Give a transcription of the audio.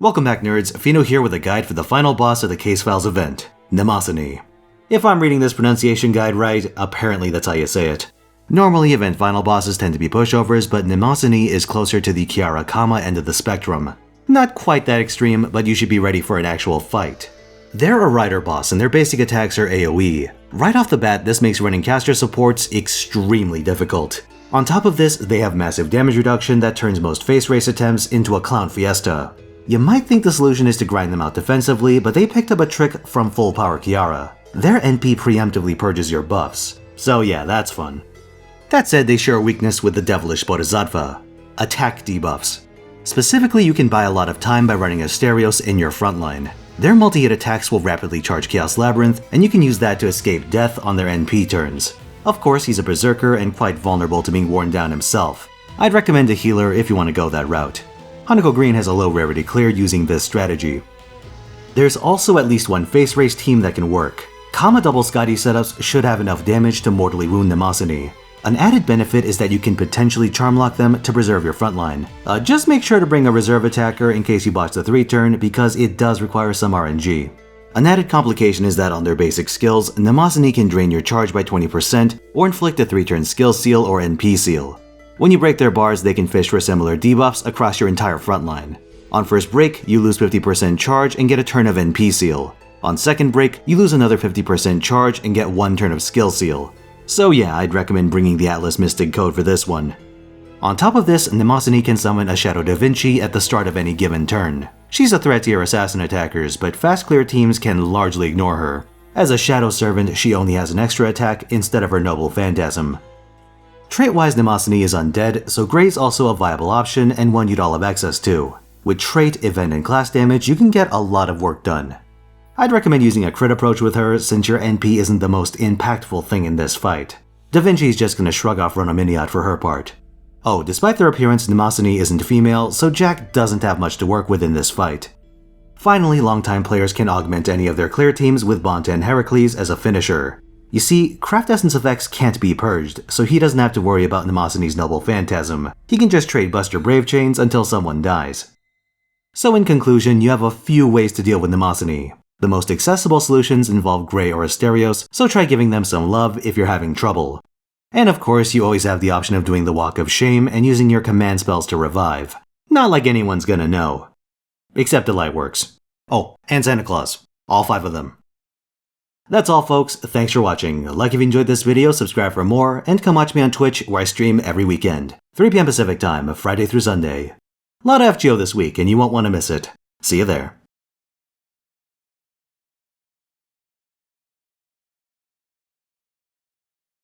Welcome back, nerds. Fino here with a guide for the final boss of the Case Files event, Mnemosyne. If I'm reading this pronunciation guide right, apparently that's how you say it. Normally, event final bosses tend to be pushovers, but Mnemosyne is closer to the Kiara Kama end of the spectrum. Not quite that extreme, but you should be ready for an actual fight. They're a rider boss, and their basic attacks are AoE. Right off the bat, this makes running caster supports extremely difficult. On top of this, they have massive damage reduction that turns most face race attempts into a clown fiesta. You might think the solution is to grind them out defensively, but they picked up a trick from full power Kiara. Their NP preemptively purges your buffs. So yeah, that's fun. That said, they share a weakness with the devilish Bodhisattva: attack debuffs. Specifically, you can buy a lot of time by running Asterios in your frontline. Their multi-hit attacks will rapidly charge Chaos Labyrinth, and you can use that to escape death on their NP turns. Of course, he's a berserker and quite vulnerable to being worn down himself. I'd recommend a healer if you want to go that route. Hanako Green has a low rarity clear using this strategy. There's also at least one face race team that can work. Kama double Scotty setups should have enough damage to mortally wound Mnemosyne. An added benefit is that you can potentially charm lock them to preserve your frontline. Just make sure to bring a reserve attacker in case you botch the 3 turn, because it does require some RNG. An added complication is that on their basic skills, Mnemosyne can drain your charge by 20% or inflict a 3-turn skill seal or NP seal. When you break their bars, they can fish for similar debuffs across your entire frontline. On first break, you lose 50% charge and get a turn of NP seal. On second break, you lose another 50% charge and get 1 turn of skill seal. So yeah, I'd recommend bringing the Atlas Mystic Code for this one. On top of this, Mnemosyne can summon a Shadow Da Vinci at the start of any given turn. She's a threat to your assassin attackers, but fast clear teams can largely ignore her. As a Shadow Servant, she only has an extra attack instead of her Noble Phantasm. Trait-wise, Mnemosyne is undead, so Grey's also a viable option and one you'd all have access to. With trait, event, and class damage, you can get a lot of work done. I'd recommend using a crit approach with her, since your NP isn't the most impactful thing in this fight. Da Vinci's just gonna shrug off Rona Miniot for her part. Oh, despite their appearance, Mnemosyne isn't female, so Jack doesn't have much to work with in this fight. Finally, longtime players can augment any of their clear teams with Bonta and Heracles as a finisher. You see, Craft Essence effects can't be purged, so he doesn't have to worry about Mnemosyne's Noble Phantasm. He can just trade Buster Brave Chains until someone dies. So in conclusion, you have a few ways to deal with Mnemosyne. The most accessible solutions involve Grey or Asterios, so try giving them some love if you're having trouble. And of course, you always have the option of doing the Walk of Shame and using your command spells to revive. Not like anyone's gonna know. Except the Lightworks. Oh, and Santa Claus. All 5 of them. That's all, folks. Thanks for watching. Like if you enjoyed this video, subscribe for more, and come watch me on Twitch where I stream every weekend. 3 PM Pacific time, Friday through Sunday. A lot of FGO this week, and you won't want to miss it. See you there.